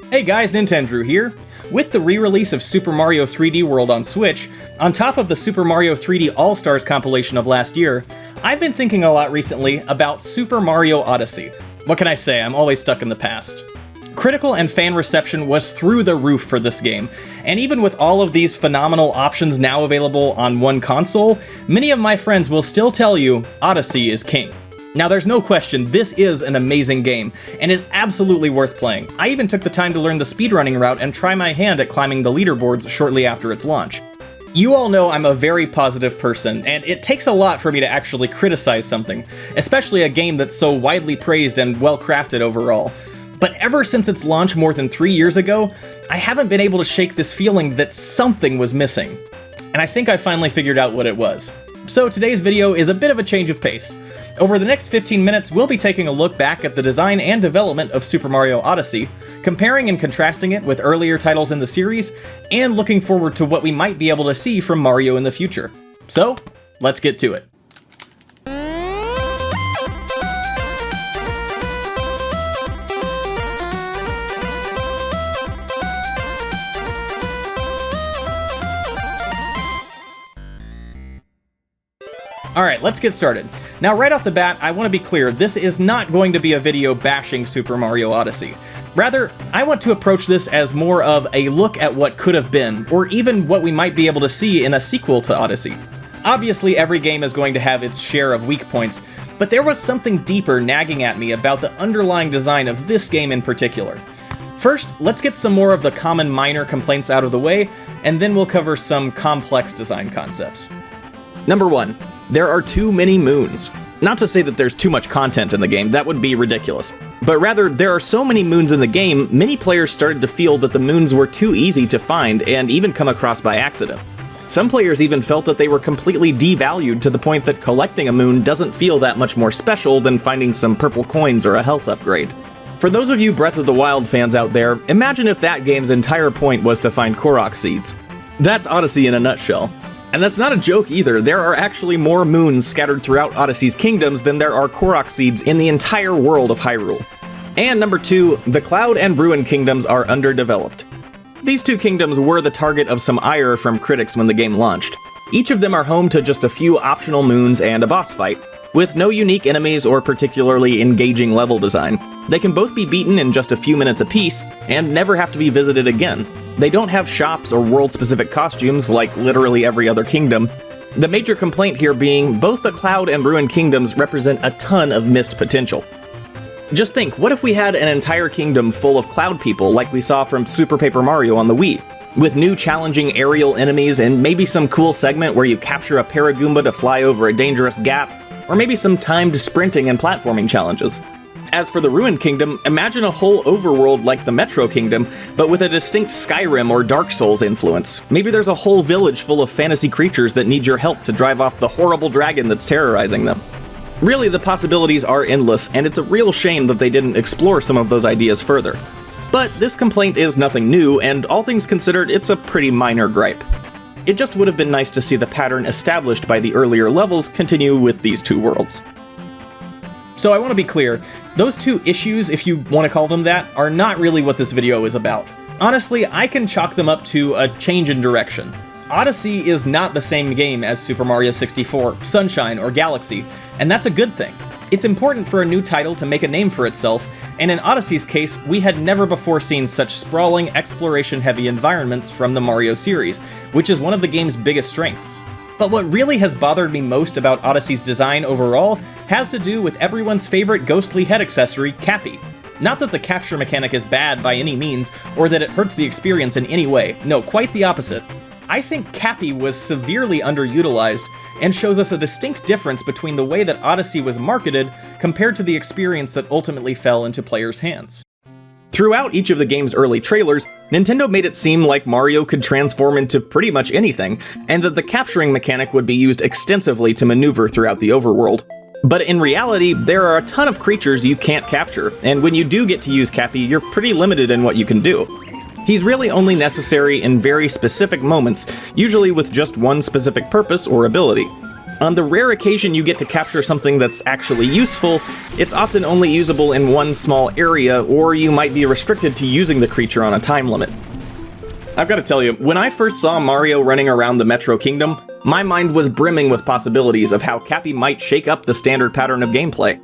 Hey guys, Nintendrew here. With the re-release of Super Mario 3D World on Switch, on top of the Super Mario 3D All-Stars compilation of last year, I've been thinking a lot recently about Super Mario Odyssey. What can I say, I'm always stuck in the past. Critical and fan reception was through the roof for this game, and even with all of these phenomenal options now available on one console, many of my friends will still tell you Odyssey is king. Now there's no question, this is an amazing game, and is absolutely worth playing. I even took the time to learn the speedrunning route and try my hand at climbing the leaderboards shortly after its launch. You all know I'm a very positive person, and it takes a lot for me to actually criticize something, especially a game that's so widely praised and well-crafted overall. But ever since its launch more than 3 years ago, I haven't been able to shake this feeling that something was missing. And I think I finally figured out what it was. So today's video is a bit of a change of pace. Over the next 15 minutes, we'll be taking a look back at the design and development of Super Mario Odyssey, comparing and contrasting it with earlier titles in the series, and looking forward to what we might be able to see from Mario in the future. So, let's get to it. Alright, let's get started. Now right off the bat, I want to be clear, this is not going to be a video bashing Super Mario Odyssey. Rather, I want to approach this as more of a look at what could have been, or even what we might be able to see in a sequel to Odyssey. Obviously, every game is going to have its share of weak points, but there was something deeper nagging at me about the underlying design of this game in particular. First, let's get some more of the common minor complaints out of the way, and then we'll cover some complex design concepts. Number 1. There are too many moons. Not to say that there's too much content in the game, that would be ridiculous. But rather, there are so many moons in the game, many players started to feel that the moons were too easy to find and even come across by accident. Some players even felt that they were completely devalued to the point that collecting a moon doesn't feel that much more special than finding some purple coins or a health upgrade. For those of you Breath of the Wild fans out there, imagine if that game's entire point was to find Korok seeds. That's Odyssey in a nutshell. And that's not a joke either, there are actually more moons scattered throughout Odyssey's kingdoms than there are Korok seeds in the entire world of Hyrule. And number 2, the Cloud and Ruin kingdoms are underdeveloped. These two kingdoms were the target of some ire from critics when the game launched. Each of them are home to just a few optional moons and a boss fight, with no unique enemies or particularly engaging level design. They can both be beaten in just a few minutes apiece, and never have to be visited again. They don't have shops or world-specific costumes like literally every other kingdom. The major complaint here being both the Cloud and Ruin kingdoms represent a ton of missed potential. Just think, what if we had an entire kingdom full of Cloud people like we saw from Super Paper Mario on the Wii? With new challenging aerial enemies and maybe some cool segment where you capture a Paragoomba to fly over a dangerous gap, or maybe some timed sprinting and platforming challenges. As for the Ruined Kingdom, imagine a whole overworld like the Metro Kingdom, but with a distinct Skyrim or Dark Souls influence. Maybe there's a whole village full of fantasy creatures that need your help to drive off the horrible dragon that's terrorizing them. Really, the possibilities are endless, and it's a real shame that they didn't explore some of those ideas further. But this complaint is nothing new, and all things considered, it's a pretty minor gripe. It just would have been nice to see the pattern established by the earlier levels continue with these two worlds. So I want to be clear, those two issues, if you want to call them that, are not really what this video is about. Honestly, I can chalk them up to a change in direction. Odyssey is not the same game as Super Mario 64, Sunshine, or Galaxy, and that's a good thing. It's important for a new title to make a name for itself, and in Odyssey's case, we had never before seen such sprawling, exploration-heavy environments from the Mario series, which is one of the game's biggest strengths. But what really has bothered me most about Odyssey's design overall has to do with everyone's favorite ghostly head accessory, Cappy. Not that the capture mechanic is bad by any means, or that it hurts the experience in any way. No, quite the opposite. I think Cappy was severely underutilized, and shows us a distinct difference between the way that Odyssey was marketed compared to the experience that ultimately fell into players' hands. Throughout each of the game's early trailers, Nintendo made it seem like Mario could transform into pretty much anything, and that the capturing mechanic would be used extensively to maneuver throughout the overworld. But in reality, there are a ton of creatures you can't capture, and when you do get to use Cappy, you're pretty limited in what you can do. He's really only necessary in very specific moments, usually with just one specific purpose or ability. On the rare occasion you get to capture something that's actually useful, it's often only usable in one small area, or you might be restricted to using the creature on a time limit. I've got to tell you, when I first saw Mario running around the Metro Kingdom, my mind was brimming with possibilities of how Cappy might shake up the standard pattern of gameplay.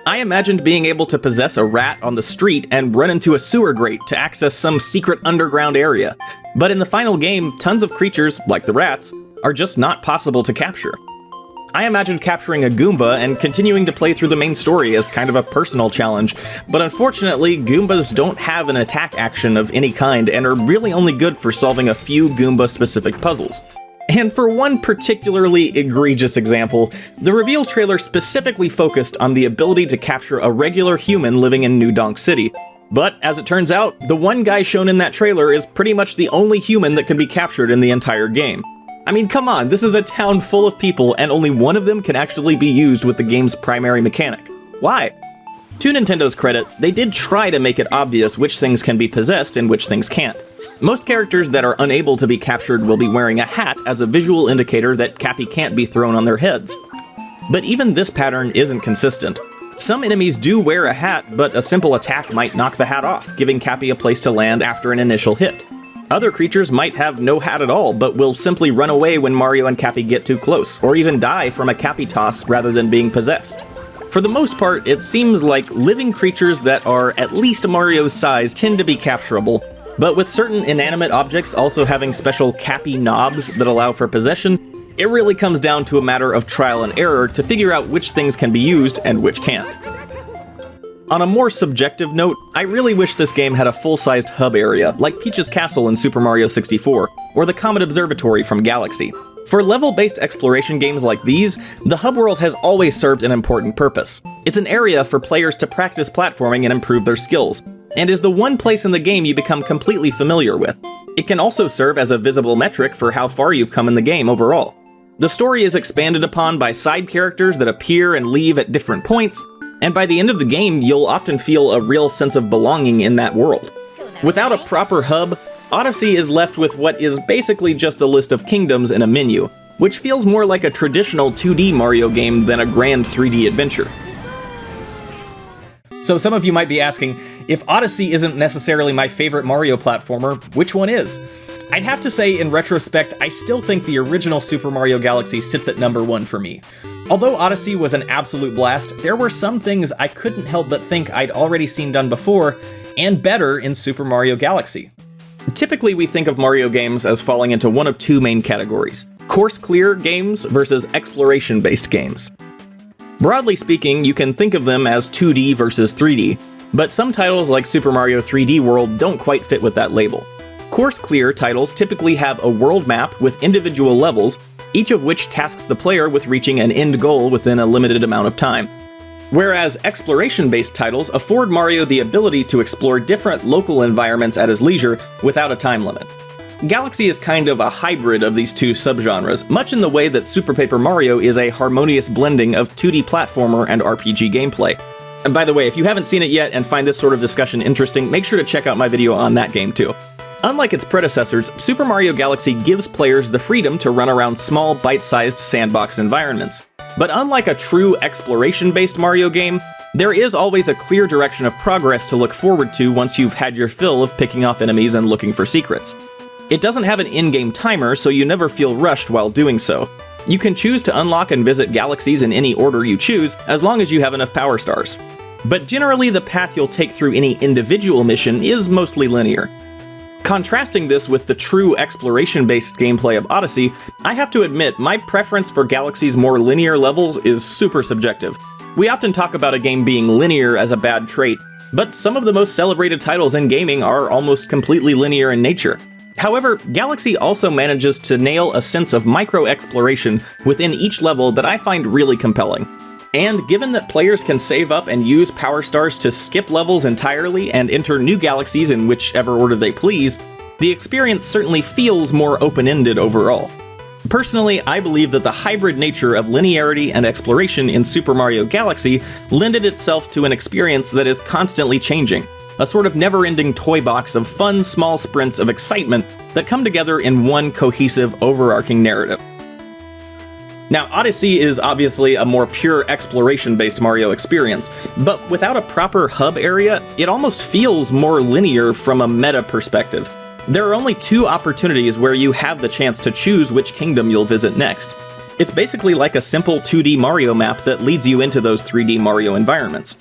I imagined being able to possess a rat on the street and run into a sewer grate to access some secret underground area, but in the final game, tons of creatures, like the rats, are just not possible to capture. I imagined capturing a Goomba and continuing to play through the main story as kind of a personal challenge, but unfortunately, Goombas don't have an attack action of any kind and are really only good for solving a few Goomba-specific puzzles. And for one particularly egregious example, the reveal trailer specifically focused on the ability to capture a regular human living in New Donk City. But, as it turns out, the one guy shown in that trailer is pretty much the only human that can be captured in the entire game. I mean, come on, this is a town full of people, and only one of them can actually be used with the game's primary mechanic. Why? To Nintendo's credit, they did try to make it obvious which things can be possessed and which things can't. Most characters that are unable to be captured will be wearing a hat as a visual indicator that Cappy can't be thrown on their heads. But even this pattern isn't consistent. Some enemies do wear a hat, but a simple attack might knock the hat off, giving Cappy a place to land after an initial hit. Other creatures might have no hat at all, but will simply run away when Mario and Cappy get too close, or even die from a Cappy toss rather than being possessed. For the most part, it seems like living creatures that are at least Mario's size tend to be capturable, but with certain inanimate objects also having special Cappy knobs that allow for possession, it really comes down to a matter of trial and error to figure out which things can be used and which can't. On a more subjective note, I really wish this game had a full-sized hub area, like Peach's Castle in Super Mario 64, or the Comet Observatory from Galaxy. For level-based exploration games like these, the hub world has always served an important purpose. It's an area for players to practice platforming and improve their skills, and is the one place in the game you become completely familiar with. It can also serve as a visible metric for how far you've come in the game overall. The story is expanded upon by side characters that appear and leave at different points, and by the end of the game, you'll often feel a real sense of belonging in that world. Without a proper hub, Odyssey is left with what is basically just a list of kingdoms and a menu, which feels more like a traditional 2D Mario game than a grand 3D adventure. So some of you might be asking, if Odyssey isn't necessarily my favorite Mario platformer, which one is? I'd have to say, in retrospect, I still think the original Super Mario Galaxy sits at number 1 for me. Although Odyssey was an absolute blast, there were some things I couldn't help but think I'd already seen done before, and better in Super Mario Galaxy. Typically, we think of Mario games as falling into one of two main categories: course-clear games versus exploration-based games. Broadly speaking, you can think of them as 2D versus 3D, but some titles like Super Mario 3D World don't quite fit with that label. Course-clear titles typically have a world map with individual levels, each of which tasks the player with reaching an end goal within a limited amount of time. Whereas exploration-based titles afford Mario the ability to explore different local environments at his leisure without a time limit. Galaxy is kind of a hybrid of these two subgenres, much in the way that Super Paper Mario is a harmonious blending of 2D platformer and RPG gameplay. And by the way, if you haven't seen it yet and find this sort of discussion interesting, make sure to check out my video on that game too. Unlike its predecessors, Super Mario Galaxy gives players the freedom to run around small, bite-sized sandbox environments. But unlike a true exploration-based Mario game, there is always a clear direction of progress to look forward to once you've had your fill of picking off enemies and looking for secrets. It doesn't have an in-game timer, so you never feel rushed while doing so. You can choose to unlock and visit galaxies in any order you choose, as long as you have enough power stars. But generally, the path you'll take through any individual mission is mostly linear. Contrasting this with the true exploration-based gameplay of Odyssey, I have to admit my preference for Galaxy's more linear levels is super subjective. We often talk about a game being linear as a bad trait, but some of the most celebrated titles in gaming are almost completely linear in nature. However, Galaxy also manages to nail a sense of micro-exploration within each level that I find really compelling. And given that players can save up and use power stars to skip levels entirely and enter new galaxies in whichever order they please, the experience certainly feels more open-ended overall. Personally, I believe that the hybrid nature of linearity and exploration in Super Mario Galaxy lended itself to an experience that is constantly changing, a sort of never-ending toy box of fun small sprints of excitement that come together in one cohesive, overarching narrative. Now, Odyssey is obviously a more pure exploration-based Mario experience, but without a proper hub area, it almost feels more linear from a meta perspective. There are only 2 opportunities where you have the chance to choose which kingdom you'll visit next. It's basically like a simple 2D Mario map that leads you into those 3D Mario environments.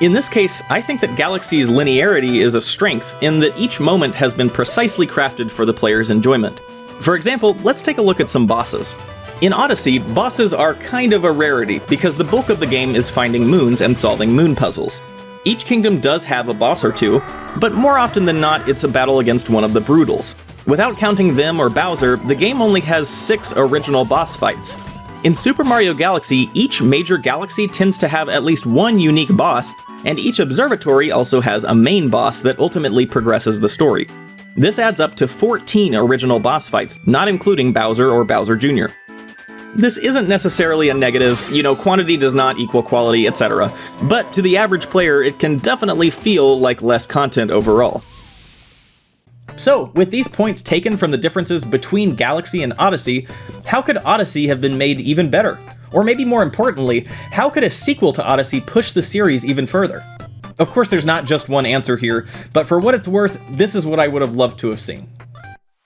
In this case, I think that Galaxy's linearity is a strength in that each moment has been precisely crafted for the player's enjoyment. For example, let's take a look at some bosses. In Odyssey, bosses are kind of a rarity because the bulk of the game is finding moons and solving moon puzzles. Each kingdom does have a boss or two, but more often than not, it's a battle against one of the Broodals. Without counting them or Bowser, the game only has 6 original boss fights. In Super Mario Galaxy, each major galaxy tends to have at least one unique boss, and each observatory also has a main boss that ultimately progresses the story. This adds up to 14 original boss fights, not including Bowser or Bowser Jr. This isn't necessarily a negative, quantity does not equal quality, etc., but to the average player it can definitely feel like less content overall. So, with these points taken from the differences between Galaxy and Odyssey, how could Odyssey have been made even better? Or maybe more importantly, how could a sequel to Odyssey push the series even further? Of course, there's not just one answer here, but for what it's worth, this is what I would have loved to have seen.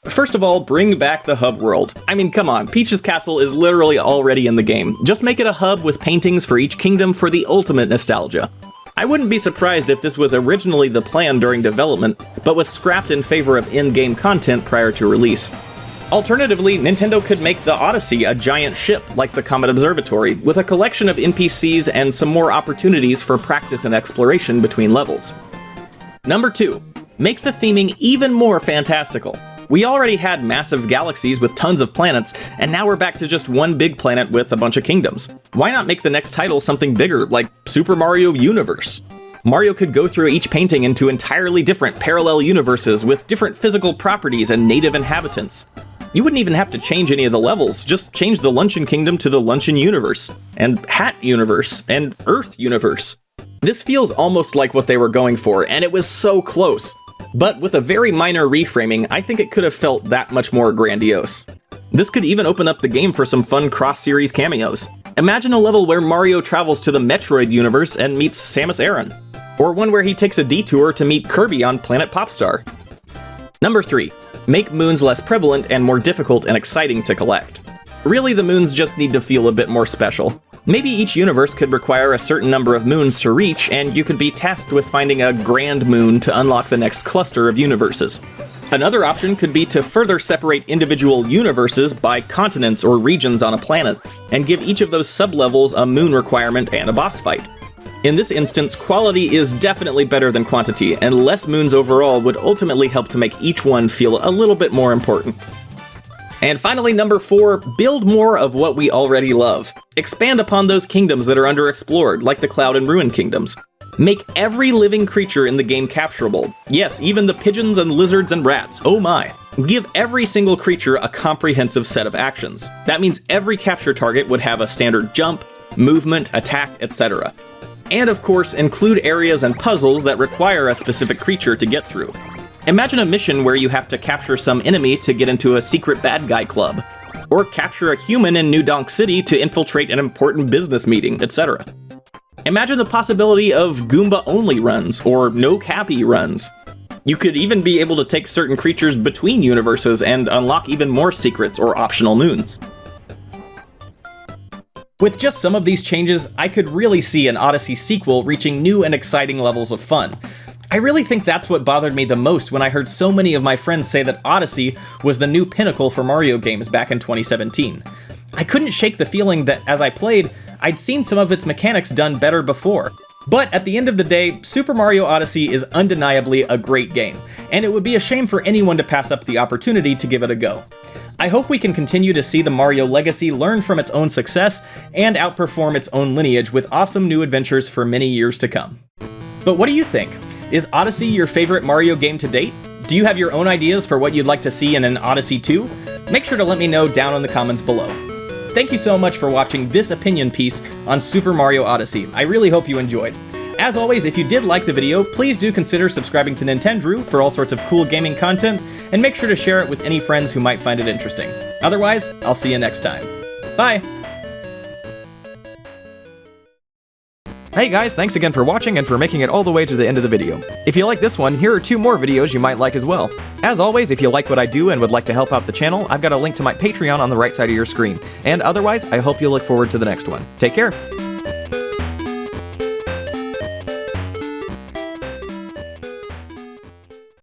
First of all, bring back the hub world. I mean, come on, Peach's Castle is literally already in the game. Just make it a hub with paintings for each kingdom for the ultimate nostalgia. I wouldn't be surprised if this was originally the plan during development, but was scrapped in favor of in-game content prior to release. Alternatively, Nintendo could make the Odyssey a giant ship like the Comet Observatory, with a collection of NPCs and some more opportunities for practice and exploration between levels. Number 2. Make the theming even more fantastical. We already had massive galaxies with tons of planets, and now we're back to just one big planet with a bunch of kingdoms. Why not make the next title something bigger, like Super Mario Universe? Mario could go through each painting into entirely different parallel universes with different physical properties and native inhabitants. You wouldn't even have to change any of the levels, just change the Luncheon Kingdom to the Luncheon Universe, and Hat Universe, and Earth Universe. This feels almost like what they were going for, and it was so close. But with a very minor reframing, I think it could have felt that much more grandiose. This could even open up the game for some fun cross-series cameos. Imagine a level where Mario travels to the Metroid universe and meets Samus Aran, or one where he takes a detour to meet Kirby on Planet Popstar. Number 3. Make moons less prevalent and more difficult and exciting to collect. Really, the moons just need to feel a bit more special. Maybe each universe could require a certain number of moons to reach, and you could be tasked with finding a grand moon to unlock the next cluster of universes. Another option could be to further separate individual universes by continents or regions on a planet, and give each of those sublevels a moon requirement and a boss fight. In this instance, quality is definitely better than quantity, and less moons overall would ultimately help to make each one feel a little bit more important. And finally, number 4, build more of what we already love. Expand upon those kingdoms that are underexplored, like the Cloud and Ruin kingdoms. Make every living creature in the game capturable. Yes, even the pigeons and lizards and rats, oh my. Give every single creature a comprehensive set of actions. That means every capture target would have a standard jump, movement, attack, etc. And of course, include areas and puzzles that require a specific creature to get through. Imagine a mission where you have to capture some enemy to get into a secret bad guy club, or capture a human in New Donk City to infiltrate an important business meeting, etc. Imagine the possibility of Goomba-only runs, or no-cappy runs. You could even be able to take certain creatures between universes and unlock even more secrets or optional moons. With just some of these changes, I could really see an Odyssey sequel reaching new and exciting levels of fun. I really think that's what bothered me the most when I heard so many of my friends say that Odyssey was the new pinnacle for Mario games back in 2017. I couldn't shake the feeling that as I played, I'd seen some of its mechanics done better before. But at the end of the day, Super Mario Odyssey is undeniably a great game, and it would be a shame for anyone to pass up the opportunity to give it a go. I hope we can continue to see the Mario legacy learn from its own success and outperform its own lineage with awesome new adventures for many years to come. But what do you think? Is Odyssey your favorite Mario game to date? Do you have your own ideas for what you'd like to see in an Odyssey 2? Make sure to let me know down in the comments below. Thank you so much for watching this opinion piece on Super Mario Odyssey. I really hope you enjoyed. As always, if you did like the video, please do consider subscribing to Nintendrew for all sorts of cool gaming content, and make sure to share it with any friends who might find it interesting. Otherwise, I'll see you next time. Bye! Hey guys, thanks again for watching and for making it all the way to the end of the video. If you like this one, here are 2 more videos you might like as well. As always, if you like what I do and would like to help out the channel, I've got a link to my Patreon on the right side of your screen. And otherwise, I hope you'll look forward to the next one. Take care!